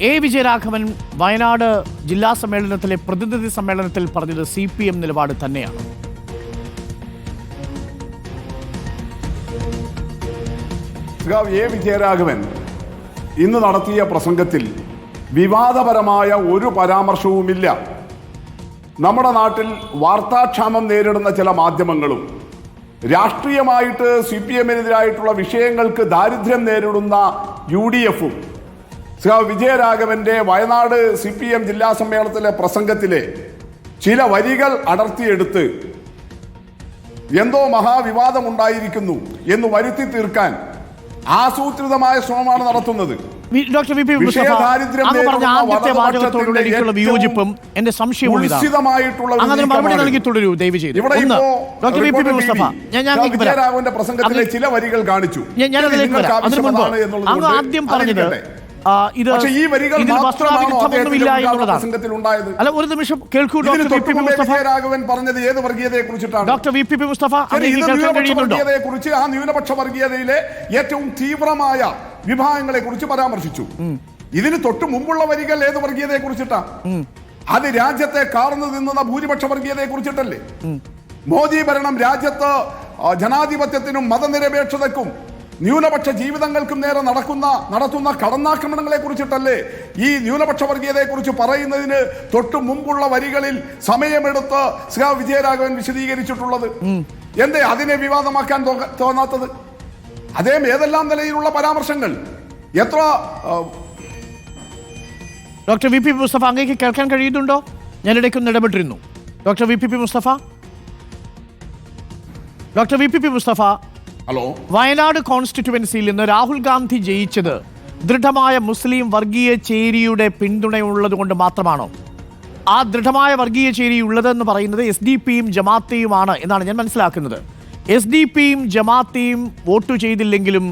A Vijayaraghavan Wayanad ജില്ലാ സമ്മേളനത്തിലെ പ്രതിനിധി സമ്മേളനത്തിൽ പറഞ്ഞത് CPM നിലപാട് തന്നെയാണ്. എ വിജയരാഘവൻ ഇന്ന് നടത്തിയ പ്രസംഗത്തിൽ വിവാദപരമായ ഒരു പരാമർശവുമില്ല. നമ്മുടെ നാട്ടിൽ വാർത്താക്ഷാമം നേരിടുന്ന ചില മാധ്യമങ്ങളും രാഷ്ട്രീയമായിട്ട് CPM-നെതിരായിട്ടുള്ള വിഷയങ്ങൾക്ക് ദാരിദ്ര്യം നേരിടുന്ന UDF-ഉം വിജയരാഘവന്റെ വയനാട് CPM ജില്ലാ സമ്മേളനത്തിലെ പ്രസംഗത്തിലെ ചില വരികൾ അടർത്തിയെടുത്ത് എന്തോ മഹാവിവാദമുണ്ടായിരിക്കുന്നു എന്ന് വരുത്തി തീർക്കാൻ ആസൂത്രിതമായ ശ്രമമാണ് നടത്തുന്നത്. ഡോക്ടർ വി പി മുസ്തഫ പറഞ്ഞ ആദ്യത്തെ വാചകത്തോടുള്ള എനിക്കുള്ള വിയോജിപ്പും എന്റെ സംശയവും അങ്ങനെ മറുപടി നൽകി തുടരൂ ദയവ് ചെയ്ത്. ഡോക്ടർ വി പി മുസ്തഫ വിജയരാഘവന്റെ പ്രസംഗത്തിലെ ചില വരികൾ കാണിച്ചു. അങ്ങ് ആദ്യം പറഞ്ഞത് ഇതിൽ വസ്ത്രവിരുദ്ധമൊന്നുമില്ല എന്നുള്ളതാണ്. അല്ല, ഒരു നിമിഷം കേൾക്കൂ ഡോക്ടർ വി പി മുസ്തഫ. പറഞ്ഞത് ഏത് വർഗീയതയെ കുറിച്ചിട്ടാണ്? ഡോക്ടർ വി പി മുസ്തഫ കുറിച്ച് ആ ന്യൂനപക്ഷ വർഗീയതയിലെ ഏറ്റവും തീവ്രമായ വിഭാഗങ്ങളെ കുറിച്ച് പരാമർശിച്ചു. ഇതിന് തൊട്ട് മുമ്പുള്ള വരികൾ ഏത് വർഗീയതയെ കുറിച്ചിട്ടാ? അത് രാജ്യത്തെ കാർന്നു തിന്നുന്ന ഭൂരിപക്ഷ വർഗീയതയെ കുറിച്ചിട്ടല്ലേ? മോദി ഭരണം രാജ്യത്ത് ജനാധിപത്യത്തിനും മതനിരപേക്ഷതക്കും ന്യൂനപക്ഷ ജീവിതങ്ങൾക്കും നേരെ നടത്തുന്ന കടന്നാക്രമണങ്ങളെ കുറിച്ചിട്ടല്ലേ ഈ ന്യൂനപക്ഷ വർഗീയതയെ കുറിച്ച് പറയുന്നതിന് തൊട്ടു മുമ്പുള്ള വരികളിൽ സമയമെടുത്ത് വിജയരാഘവൻ വിശദീകരിച്ചിട്ടുള്ളത്? എന്തേ അതിനെ വിവാദമാക്കാൻ തോന്നാത്തത്? അദ്ദേഹം ഏതെല്ലാം നിലയിലുള്ള പരാമർശങ്ങൾ എത്ര ഡോക്ടർ വി പി മുസ്തഫ അങ്ങേക്ക് കേൾക്കാൻ കഴിയുന്നുണ്ടോ? ഞാൻ ഇടയ്ക്കൊന്ന് ഇടപെട്ടിരുന്നു. Doctor V P Mustafa hello. Wayanad കോൺസ്റ്റിറ്റ്യുവൻസിയിൽ നിന്ന് രാഹുൽ ഗാന്ധി ജയിച്ചത് ദൃഢമായ മുസ്ലിം വർഗീയ ചേരിയുടെ പിന്തുണയുള്ളത് കൊണ്ട് മാത്രമാണോ? ആ ദൃഢമായ വർഗീയ ചേരി ഉള്ളതെന്ന് പറയുന്നത് SDP-യും ജമാഅത്തെയുമാണ് എന്നാണ് ഞാൻ മനസ്സിലാക്കുന്നത്. SDP-യും ജമാഅത്തെയും വോട്ട് ചെയ്തില്ലെങ്കിലും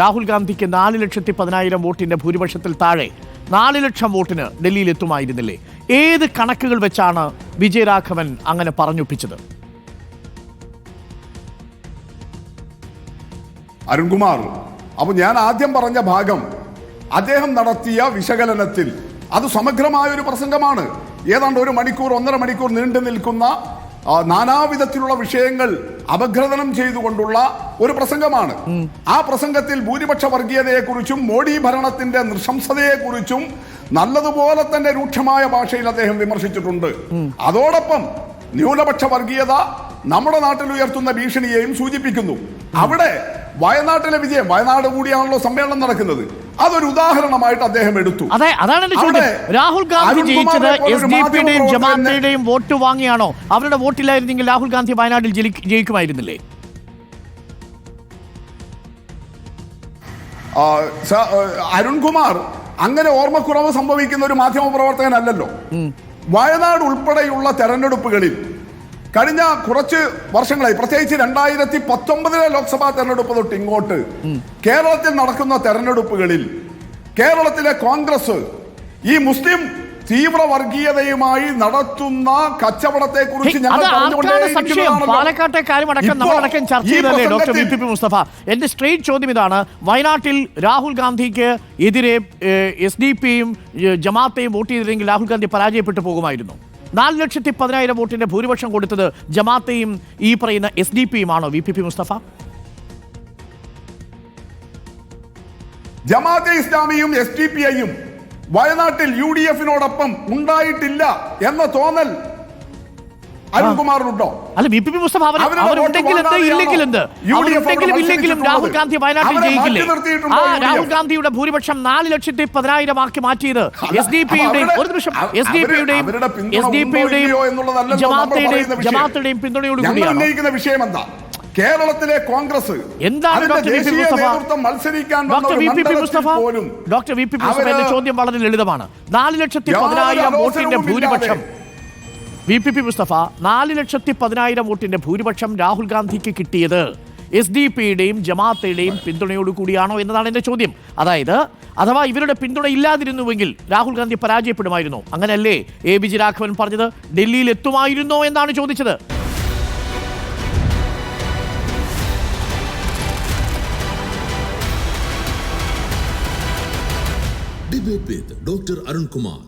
രാഹുൽ ഗാന്ധിക്ക് 4,10,000 വോട്ടിന്റെ ഭൂരിപക്ഷത്തിൽ താഴെ 4 ലക്ഷം വോട്ടിന് ഡൽഹിയിൽ എത്തുമായിരുന്നില്ലേ? ഏത് കണക്കുകൾ വെച്ചാണ് വിജയരാഘവൻ അങ്ങനെ പറഞ്ഞൊപ്പിച്ചത്? അരുൺകുമാർ, അപ്പോൾ ഞാൻ ആദ്യം പറഞ്ഞ ഭാഗം അദ്ദേഹം നടത്തിയ വിശകലനത്തിൽ അത് സമഗ്രമായ ഒരു പ്രസംഗമാണ്. ഏതാണ്ട് 1 മണിക്കൂർ 1.5 മണിക്കൂർ നീണ്ടു നിൽക്കുന്ന നാനാവിധത്തിലുള്ള വിഷയങ്ങൾ അപഗ്രഥനം ചെയ്തുകൊണ്ടുള്ള ഒരു പ്രസംഗമാണ്. ആ പ്രസംഗത്തിൽ ഭൂരിപക്ഷ വർഗീയതയെക്കുറിച്ചും മോഡി ഭരണത്തിന്റെ നൃശംസതയെക്കുറിച്ചും നല്ലതുപോലെ തന്നെ രൂക്ഷമായ ഭാഷയിൽ അദ്ദേഹം വിമർശിച്ചിട്ടുണ്ട്. അതോടൊപ്പം ന്യൂനപക്ഷ വർഗീയത നമ്മുടെ നാട്ടിൽ ഉയർത്തുന്ന ഭീഷണിയെയും സൂചിപ്പിക്കുന്നു. അവിടെ വയനാട്ടിലെ വിജയം, വയനാട് കൂടിയാണല്ലോ സമ്മേളനം നടക്കുന്നത്, അതൊരു ഉദാഹരണമായിട്ട് അദ്ദേഹം എടുത്തു. രാഹുൽ ഗാന്ധി ജയിച്ചത് SDP-യുടെയും ജമാഅത്തിന്റെയും വോട്ട് വാങ്ങിയാണോ? അവരുടെ വോട്ടില്ലായിരുന്നെങ്കിൽ രാഹുൽ ഗാന്ധി വയനാട്ടിൽ ജയിക്കുമായിരുന്നില്ലേ? അരുൺകുമാർ, അങ്ങനെ ഓർമ്മക്കുറവ് സംഭവിക്കുന്ന ഒരു മാധ്യമ പ്രവർത്തകനല്ലല്ലോ. വയനാട് ഉൾപ്പെടെയുള്ള തെരഞ്ഞെടുപ്പുകളിൽ കഴിഞ്ഞ കുറച്ച് വർഷങ്ങളായി, പ്രത്യേകിച്ച് 2019 ലോക്സഭാ തെരഞ്ഞെടുപ്പ് തൊട്ട് ഇങ്ങോട്ട് കേരളത്തിൽ നടക്കുന്ന തെരഞ്ഞെടുപ്പുകളിൽ കേരളത്തിലെ കോൺഗ്രസ് ഈ മുസ്ലിം തീവ്ര വർഗീയതയുമായി നടത്തുന്ന കച്ചവടത്തെ കുറിച്ച് പാലക്കാട്ടെ കാര്യമടക്കം നമ്മളടക്കം ചർച്ച ചെയ്തല്ലേ ഡോക്ടർ വി പി മുസ്തഫ? എന്റെ സ്ട്രെയിറ്റ് ചോദ്യം ഇതാണ്. വയനാട്ടിൽ രാഹുൽ ഗാന്ധിക്ക് എതിരെ SDP-യും ജമാഅത്തെയും വോട്ട് ചെയ്തില്ലെങ്കിൽ രാഹുൽ ഗാന്ധി പരാജയപ്പെട്ടു പോകുമായിരുന്നു. 4,10,000 വോട്ടിന്റെ ഭൂരിപക്ഷം കൊടുത്തത് ജമാഅത്തെയും ഈ പറയുന്ന SDP-യുമാണോ വി പി മുസ്തഫ? ജമാഅത്തെ ഇസ്ലാമിയും SDP-യും വയനാട്ടിൽ UDF-നോടൊപ്പം ഉണ്ടായിട്ടില്ല എന്ന തോന്നൽ അരുൺകുമാറിനുണ്ടോ? അല്ല, വി പി മുസ്തഫ ഇല്ലെങ്കിലും രാഹുൽ ഗാന്ധി വയനാട്ടിൽ ജയിക്കില്ലേ? ആ രാഹുൽ ഗാന്ധിയുടെ ഭൂരിപക്ഷം 4,10,000 ആക്കി മാറ്റിയത് SDP-യുടെയും ജമാഅത്തിന്റെയും പിന്തുണയോട് കൂടിയാണ്. വിഷയം എന്താ? കേരളത്തിലെ കോൺഗ്രസ് എന്താണ് ഡോക്ടർ വി പി മുസ്തഫ? എന്റെ ചോദ്യം വളരെ ലളിതമാണ്. 4,10,000 വോട്ടിന്റെ ഭൂരിപക്ഷം വി പി മുസ്തഫ 4,10,000 വോട്ടിന്റെ ഭൂരിപക്ഷം രാഹുൽ ഗാന്ധിക്ക് കിട്ടിയത് SDP-യുടെയും ജമാഅത്തിന്റെയും പിന്തുണയോട് കൂടിയാണോ എന്നതാണ് എന്റെ ചോദ്യം. അഥവാ ഇവരുടെ പിന്തുണ ഇല്ലാതിരുന്നുവെങ്കിൽ രാഹുൽ ഗാന്ധി പരാജയപ്പെടുമായിരുന്നു. അങ്ങനെയല്ലേ എ വിജയരാഘവൻ പറഞ്ഞത്? ഡൽഹിയിൽ എത്തുമായിരുന്നോ എന്നാണ് ചോദിച്ചത്. Debate with Dr. Arun Kumar.